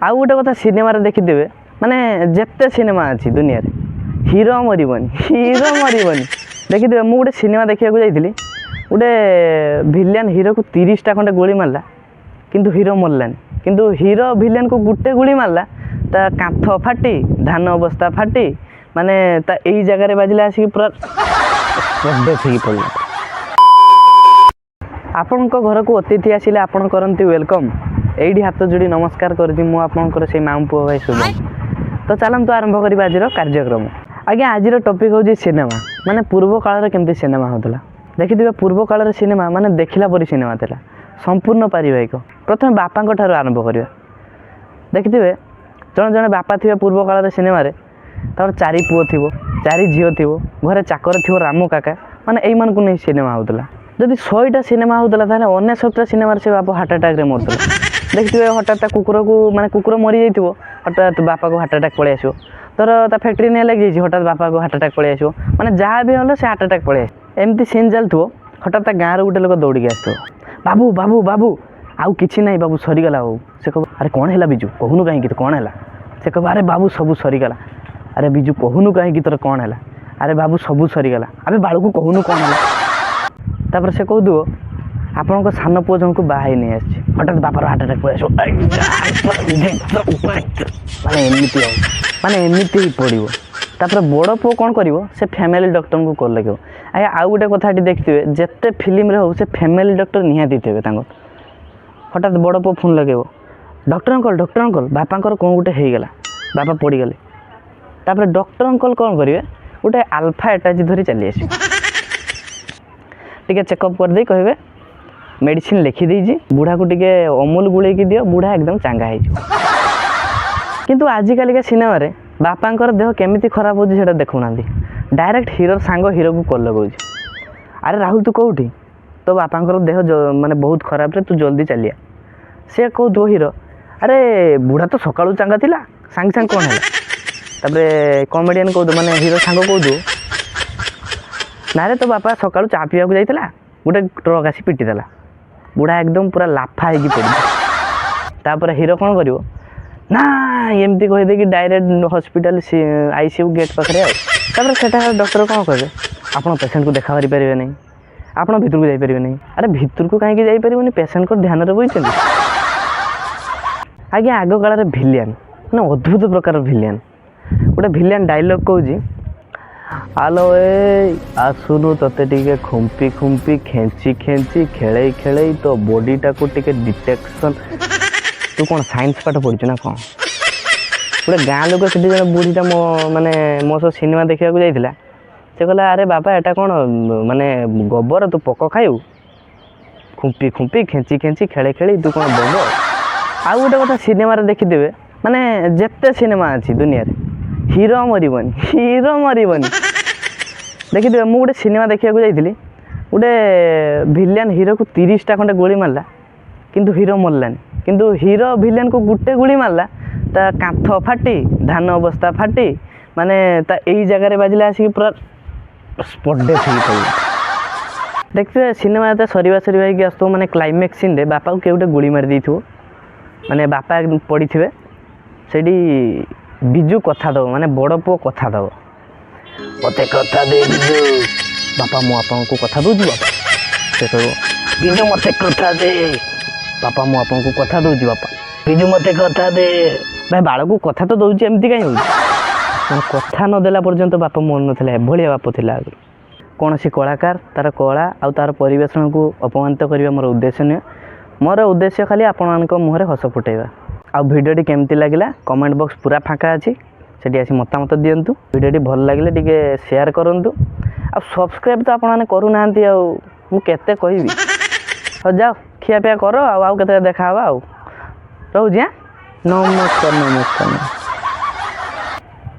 आउ गोटे कथा सिनेमा देखिथे माने जिते सिनेमा अच्छी दुनिया रे हीरो मरबनी देखिथे मुझे गोटे सिनेमा देखा जाइली गोटे भिलियन हीरो को 30टा खंडे गोली मारला किंतु हीरो मरलानी किंतु हीरो भिलियन को गुटे गोली मारला ता कांथ फाटी धान बस्ता फाटी माने ता यही जगह बाजिले आसिक पूरा थी पड़ा। आपण घर को अतिथि आसिले आपण करती वेलकम एडी हाथ जोड़ी नमस्कार करती मु आपंकर से मामू पुओ भाई शुभम। तो चलतु आरंभ कर आज कार्यक्रम। आज्ञा आज टॉपिक हूँ सिनेमा माने पूर्व काल केमती सिनेमा होता देखिए पूर्व काल सिनेमा माने देखला परी सिनेमा था संपूर्ण पारिवारिक। प्रथम बापा ठार आरंभ करवा देखिए जड़े जड़े बापा थे पूर्व काल सिनेमा तर 4 पुओ थी 4 झील थी घरे चाकर थी राम काका माने यही को नहीं सिनेमा होता जदि 100टा सिनेमा होता अन्य 100टा सिनेमा से बाप हार्ट अटैक मरता देखिए हठात कुकुर को माने कुकुर मरी जाइए हठात बापा को हार्ट अटैक पलि आसो तर ता फैक्ट्री नहीं लग जाइए हठात बापा को हार्ट अटैक पलि आसो माने जहाँ भी हल से हार्ट अटैक पलि आस एमती सीन चलू हठात गाँव गोटे लोक दौड़ी आस बाबू बाबू बाबू आउ कि ना बाबू सरीगला बाबू से कह अरे कौन है बिजू कहूनु कहीं कौन है से कह अरे बाबू सबू सरीगला अरे बिजू कहूनु कहीं तोर कौन है अरे बाबू सबू सरीगला अरे बाड़ू को कहूनु कौन है तापर से कह दो आपण सान पुओ जन को बाहर नहीं आसी हठात बापार हार्ट अटैक माने एमती ही पड़ो तापर बड़ पुओ कौन कर से फैमिली डॉक्टर को कॉल लगे आज्ञा आउ गोटे कथा देखिए जिते फिल्म रे हो से फैमिली डॉक्टर निहाती थे हठात बड़ पुओ फोन लगे डॉक्टर अंकल बापांकर कौन गोटे होगला बापा पड़गले तापर डॉक्टर अंकल कौन करेंगे गोटे अल्फा एटाच धरी चली आस टे चेकअप करदे कहे मेडिसिन लिखिदी बुढ़ा को टे अमूल गुले दियो बुढ़ा एकदम चांगा हो किंतु आजिकल सिनेमा रे बापांकर देह केमिति खराब होची सेटा देखुना डायरेक्ट हीरो सांग हीरो को कॉल लगौछ अरे राहुल तू कौटी तो बापांकर देह माने बहुत खराब रे तू जल्दी चलिया से कौ दो हीरो अरे बुढ़ा तो सकाळू चांगा थिला सांग सांग कौन है तापरे कॉमेडियन कौ माने हीरो सांग कौ दो ना रे तो बापा सकाळू चा पीवा को जाइतला गोटे ट्रक आसी पिटी देला बुढ़ा एकदम पूरा लाफा होगी पड़ी तापर हीरो कौन करिवो ना एमती कहीदे कि डायरेक्ट हॉस्पिटल आईसीयू गेट पाखे आपर से डॉक्टर कौन कहे आप पेसेंट को देखा पारे नहीं आप भितर को जापर नहीं अरे भितर को कहीं जापर पेसेंट को ध्यान में बही आज्ञा आग काल भिलियन ना अद्भुत प्रकार भिलियन गोटे भिलियन डायलॉग कहूँ आलो ए आसुनु तते टिके खुंपी खुंपी खेची खेची खेले खेले तो बॉडीटा को टिके डिटेक्शन तू कौन साइंस पाठ पढ़ु ना कौन गोटे गाँ लोक से जब बुढ़ीटा मो माने मो सह सिनेमा देखा जाइला से कहला अरे बापा एटा कौन माने गोबर तू पक खाऊ खुंपी खुंपी खेची खेची खेले खेले तू कौन बोब आउ गोटे कथा सिनेमा देखिथे माने जिते सिनेमा अच्छी दुनिया रे हीरो मरबनी देखिए मुझे गोटे सिनेमा देखा जाइली गोटे भिलियन हीरो को 30टा खंडे गोली मारला किंतु हीरो मरलानी किंतु हीरो भिलियन को गुटे गोली मारला ता कांथ फाटी धान बस्ता फाटी माने ता यही जगह बाजिले आसिक पूरा स्पॉट डेथ हो पड़ा। देखिए सिनेमा सरीवा सरीवा आस माने क्लाइमेक्स सीन रे बापा को किए गोली मारी देइथो माने बापा पड़ी थे से बिजू कथा दब माने बड़ पुओ कथा दब मत कथा दे बिजू बापा मो आपन को कथा दूँ बापा से कह बिजू मत कथा दे बापा मो आपन को कथा दूँ बापा बिजू मत कथा दे भाई बाड़ को कथा तो दौर एमती कहीं हो कथा नदेला पर्यंत बापा मन ना एभलिया बाप था आगे कौन सी कलाकार तार कला आउ तार परिवेशन को अपमानित करने मोर उद्देश्य नुहे मोर उद्देश्य खाली आपण मुहर हस फुटेबा आ भिडियोटी केमती लगिला कमेंट बॉक्स पूरा फाँका अच्छी से आसी मतामत दिंतु भिडियोटी भल लगे टे शेयर करूँ आ सब्सक्राइब तो आपने करूना मुझे कह जाओ खियापिया कर आउ के देखा रोज नमस्कार नमस्कार।